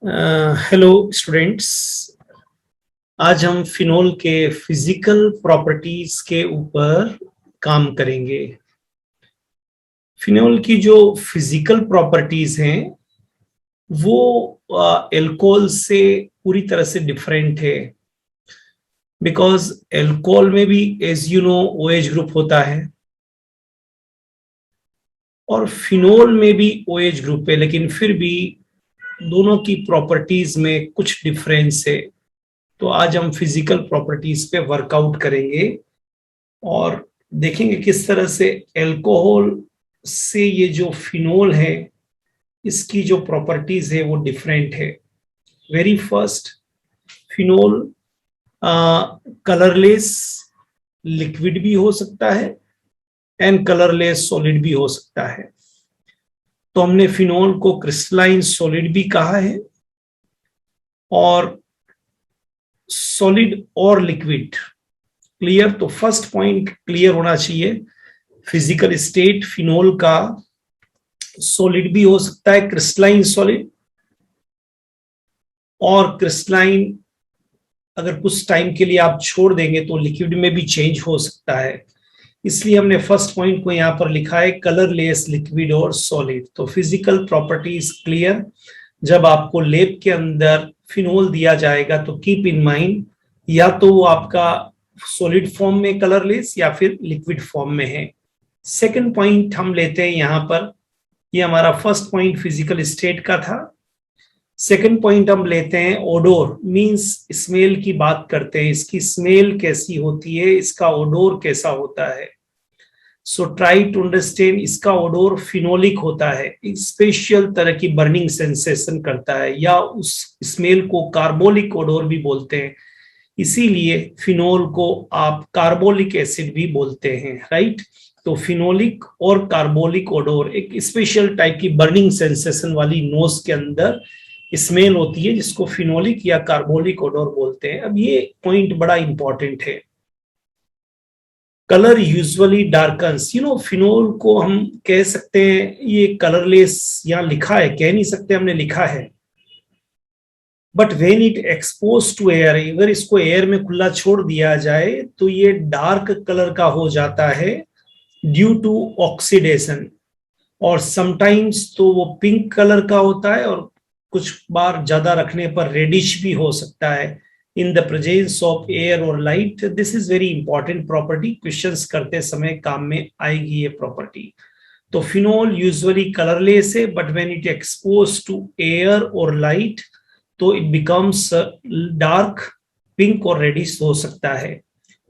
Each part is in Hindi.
Hello students. आज हम फिनोल के फिजिकल प्रॉपर्टीज के ऊपर काम करेंगे। फिनोल की जो फिजिकल प्रॉपर्टीज हैं वो एल्कोहल से पूरी तरह से डिफरेंट है, बिकॉज एल्कोहल में भी as you know OH group होता है और फिनोल में भी OH ग्रुप है, लेकिन फिर भी दोनों की प्रॉपर्टीज में कुछ डिफरेंस है। तो आज हम फिजिकल प्रॉपर्टीज पे वर्कआउट करेंगे और देखेंगे किस तरह से अल्कोहल से ये जो फिनोल है इसकी जो प्रॉपर्टीज है वो डिफरेंट है। Very first, phenol colourless liquid भी हो सकता है एंड कलरलेस सॉलिड भी हो सकता है। तो हमने फिनोल को क्रिस्टलाइन सॉलिड भी कहा है और सॉलिड और लिक्विड। क्लियर? तो फर्स्ट पॉइंट क्लियर होना चाहिए, फिजिकल स्टेट फिनोल का सॉलिड भी हो सकता है, क्रिस्टलाइन सॉलिड, और क्रिस्टलाइन अगर कुछ टाइम के लिए आप छोड़ देंगे तो लिक्विड में भी चेंज हो सकता है। इसलिए हमने फर्स्ट पॉइंट को यहां पर लिखा है कलरलेस लिक्विड और सॉलिड। तो फिजिकल प्रॉपर्टीज क्लियर। जब आपको लैब के अंदर फिनोल दिया जाएगा तो कीप इन माइंड या तो वो आपका सॉलिड फॉर्म में कलरलेस या फिर लिक्विड फॉर्म में है। सेकंड पॉइंट हम लेते हैं यहां पर, ये हमारा फर्स्ट पॉइंट फिजिकल स्टेट का था। सेकंड पॉइंट हम लेते हैं ओडोर, मींस स्मेल की बात करते हैं, इसकी स्मेल कैसी होती है, इसका ओडोर कैसा होता है। सो ट्राई टू अंडरस्टैंड, इसका ओडोर फिनोलिक होता है, एक स्पेशल तरह की बर्निंग सेंसेशन करता है, या उस स्मेल को कार्बोलिक ओडोर भी बोलते हैं। इसीलिए फिनोल को आप कार्बोलिक एसिड भी बोलते हैं, राइट। तो फिनोलिक और कार्बोलिक ओडोर एक स्पेशल टाइप की बर्निंग सेंसेशन वाली नोज के अंदर स्मेल होती है जिसको फिनोलिक या कार्बोलिक ओडोर बोलते हैं। अब ये पॉइंट बड़ा इंपॉर्टेंट है। कलर यूजुअली डार्कन्स, फिनोल को हम कह सकते हैं ये कलरलेस, यहां लिखा है, कह नहीं सकते, हमने लिखा है। But when it expose to air, अगर इसको एयर में खुला छोड़ दिया जाए तो ये डार्क कलर का हो जाता है ड्यू टू ऑक्सीडेशन, और समटाइम्स तो वो पिंक कलर का होता है और कुछ बार ज्यादा रखने पर रेडिश भी हो सकता है in the presence of air और light. This is very important property, questions करते समय काम में आएगी ये प्रॉपर्टी। तो फिनोल यूजुअली कलरलेस है, but when it expose to air और लाइट तो इट बिकम्स डार्क, पिंक और रेडिश हो सकता है।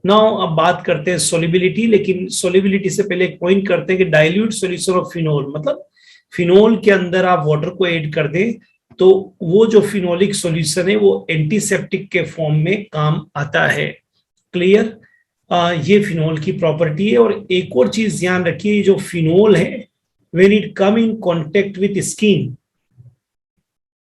नाउ अब बात करते हैं सोलिबिलिटी, लेकिन सोलिबिलिटी से पहले एक पॉइंट करते हैं कि डाइल्यूट सॉल्यूशन ऑफ फिनोल, मतलब फिनोल के अंदर आप वाटर को ऐड कर दें तो वो जो फिनोलिक सॉल्यूशन है वो एंटीसेप्टिक के फॉर्म में काम आता है। क्लियर? ये फिनोल की प्रॉपर्टी है। और एक और चीज ध्यान रखिए, जो फिनोल है when it come in contact with skin,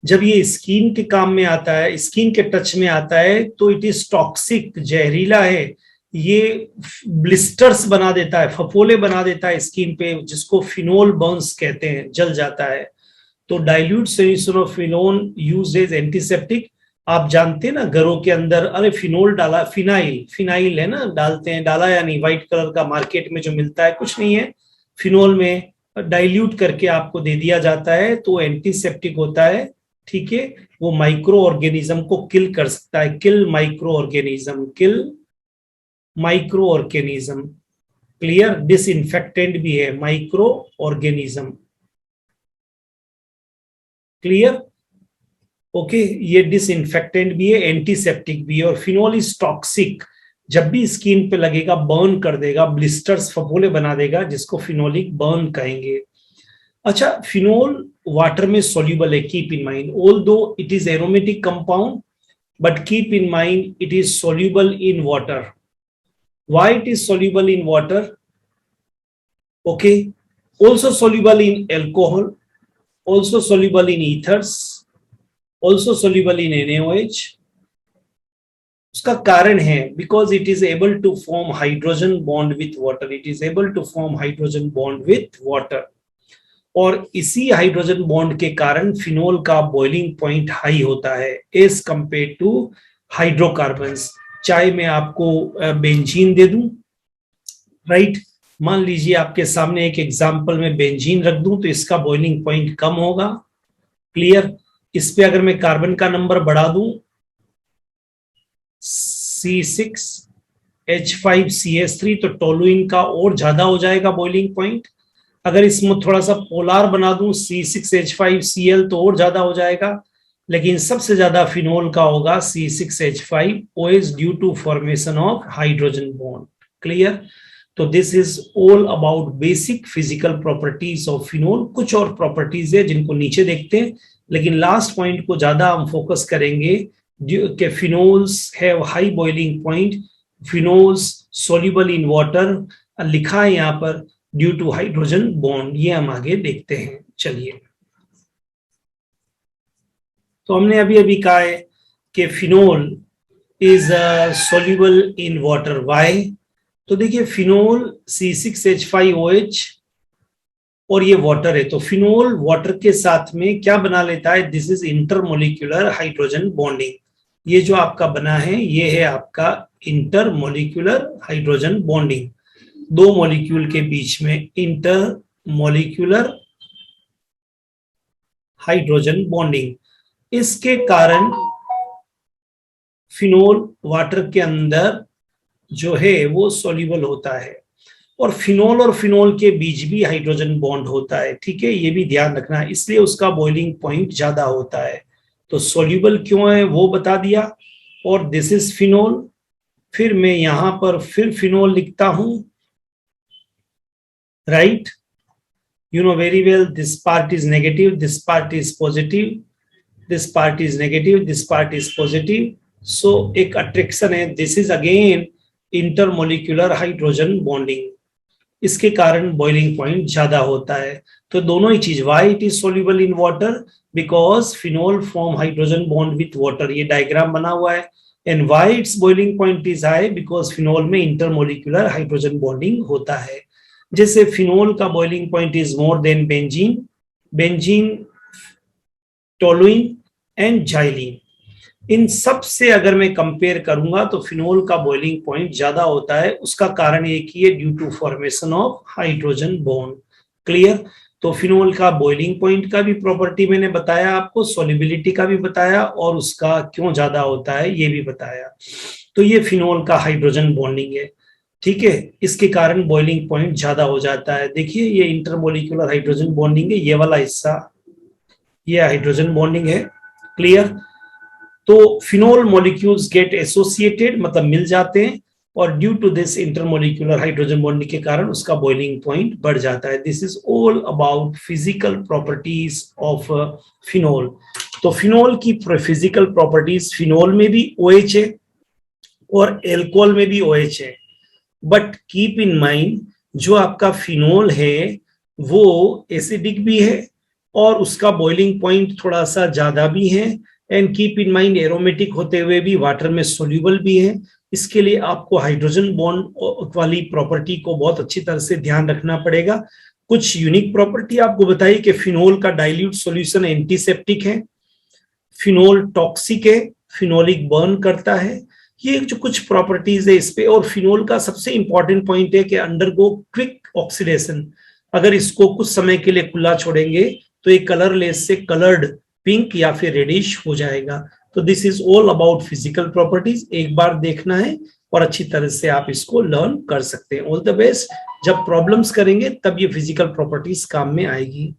जब ये स्किन के काम में आता है, स्किन के टच में आता है तो इट इज टॉक्सिक, जहरीला है। ये ब्लिस्टर्स बना देता है, फफोले बना देता है स्किन पे, जिसको फिनोल बर्न्स कहते हैं, जल जाता है। तो dilute solution of phenol used as antiseptic. आप जानते हैं ना घरों के अंदर, अरे फिनोल डाला, फिनाइल, फिनाइल है ना, डालते हैं, डाला या नहीं, व्हाइट कलर का मार्केट में जो मिलता है, कुछ नहीं है, फिनोल में डाइल्यूट करके आपको दे दिया जाता है, तो एंटीसेप्टिक होता है। ठीक है, वो माइक्रो ऑर्गेनिज्म को किल कर सकता है, किल माइक्रो ऑर्गेनिज्म, किल माइक्रो ऑर्गेनिज्म। क्लियर? डिसइंफेक्टेंट भी है माइक्रो ऑर्गेनिज्म। क्लियर? ओके, ये डिसइंफेक्टेंट भी है, एंटीसेप्टिक भी है। और फिनोल इज टॉक्सिक, जब भी स्किन पे लगेगा बर्न कर देगा, ब्लिस्टर्स, फफोले बना देगा, जिसको फिनोलिक बर्न कहेंगे। अच्छा, फिनोल वाटर में सोल्यूबल है, keep in mind, although it is aromatic compound, but keep in mind it is soluble in water. Why it is soluble in water? Okay, also soluble in alcohol, also soluble in ethers, also soluble in NaOH. उसका कारण है because it is able to form hydrogen bond with water, it is able to form hydrogen bond with water. और इसी हाइड्रोजन बॉन्ड के कारण फिनोल का बॉइलिंग पॉइंट हाई होता है एज कंपेयर टू हाइड्रोकार्बन्स। चाहे मैं आपको बेंजीन दे दूं, राइट, मान लीजिए आपके सामने एक एग्जांपल में बेंजीन रख दूं तो इसका बॉइलिंग पॉइंट कम होगा। क्लियर? इस पे अगर मैं कार्बन का नंबर बढ़ा दूं C6H5CH3 तो टोलुइन का और ज्यादा हो जाएगा बॉइलिंग पॉइंट। अगर इसमें थोड़ा सा पोलार बना दूं C6H5Cl तो और ज्यादा हो जाएगा, लेकिन सबसे ज्यादा फिनोल का होगा C6H5OH due to formation of hydrogen bond. Clear? तो this is all about basic physical properties of phenol. कुछ और प्रॉपर्टीज है जिनको नीचे देखते हैं, लेकिन लास्ट पॉइंट को ज्यादा हम फोकस करेंगे कि phenols have high boiling point, phenols soluble in water लिखा है यहाँ पर ड्यू टू हाइड्रोजन बॉन्ड। ये हम आगे देखते हैं। चलिए, तो हमने अभी अभी कहा है कि phenol is soluble in water. Why? तो देखिए, फिनोल C6H5OH और ये वाटर है, तो फिनोल वाटर के साथ में क्या बना लेता है? This is intermolecular hydrogen bonding. ये जो आपका बना है ये है आपका इंटरमोलिक्यूलर हाइड्रोजन बॉन्डिंग, दो मॉलिक्यूल के बीच में इंटरमोलिक्यूलर हाइड्रोजन बॉन्डिंग। इसके कारण फिनोल वाटर के अंदर जो है वो सोल्यूबल होता है, और फिनोल के बीच भी हाइड्रोजन बॉन्ड होता है। ठीक है, ये भी ध्यान रखना है, इसलिए उसका बॉइलिंग पॉइंट ज्यादा होता है। तो सोल्यूबल क्यों है वो बता दिया, और दिस इज फिनोल। फिर मैं यहां पर फिर फिनोल लिखता हूं, right, you know very well this part is negative, this part is positive, this part is negative, this part is positive, so एक attraction है, this is again intermolecular hydrogen bonding, इसके कारण बॉइलिंग पॉइंट ज्यादा होता है। तो दोनों ही चीज, why it is soluble in water, because phenol form hydrogen bond with water, ये डायग्राम बना हुआ है, and why its boiling point is high, because phenol में intermolecular hydrogen bonding होता है। जैसे फिनोल का boiling point is more than benzene, benzene, toluene and xylene, इन सब से अगर मैं कंपेयर करूंगा तो फिनोल का बॉइलिंग पॉइंट ज्यादा होता है। उसका कारण एक ही है, due to formation of hydrogen bond. Clear? तो फिनोल का बॉइलिंग पॉइंट का भी प्रॉपर्टी मैंने बताया आपको, सॉल्युबिलिटी का भी बताया, और उसका क्यों ज्यादा होता है ये भी बताया। तो ये फिनोल का हाइड्रोजन बॉन्डिंग है। ठीक है, इसके कारण बॉइलिंग पॉइंट ज्यादा हो जाता है। देखिए, ये इंटरमोलिकुलर हाइड्रोजन बॉन्डिंग है, ये वाला हिस्सा ये हाइड्रोजन बॉन्डिंग है। क्लियर? तो फिनोल मॉलिक्यूल्स गेट एसोसिएटेड, मतलब मिल जाते हैं, और due to this intermolecular hydrogen bonding के कारण उसका बॉइलिंग पॉइंट बढ़ जाता है। This is all about physical properties of phenol. तो फिनोल की फिजिकल प्रॉपर्टीज, फिनोल में भी OH है और एल्कोहल में भी OH है, बट कीप इन माइंड जो आपका फिनोल है वो एसिडिक भी है और उसका बॉइलिंग पॉइंट थोड़ा सा ज्यादा भी है, and keep in mind aromatic होते हुए भी वाटर में सोल्यूबल भी है। इसके लिए आपको हाइड्रोजन बॉन्ड वाली प्रॉपर्टी को बहुत अच्छी तरह से ध्यान रखना पड़ेगा। कुछ यूनिक प्रॉपर्टी आपको बताइए कि फिनोल का डाइल्यूट सॉल्यूशन एंटीसेप्टिक है, फिनोल टॉक्सिक है, फिनोलिक बर्न करता है, ये जो कुछ प्रॉपर्टीज है इस पे। और फिनोल का सबसे इंपॉर्टेंट पॉइंट है कि अंडरगो क्विक ऑक्सीडेशन, अगर इसको कुछ समय के लिए खुला छोड़ेंगे तो ये कलरलेस से कलर्ड पिंक या फिर रेडिश हो जाएगा। तो this is all about physical properties, एक बार देखना है और अच्छी तरह से आप इसको लर्न कर सकते हैं। All the best. जब प्रॉब्लम्स करेंगे तब ये फिजिकल प्रॉपर्टीज काम में आएगी।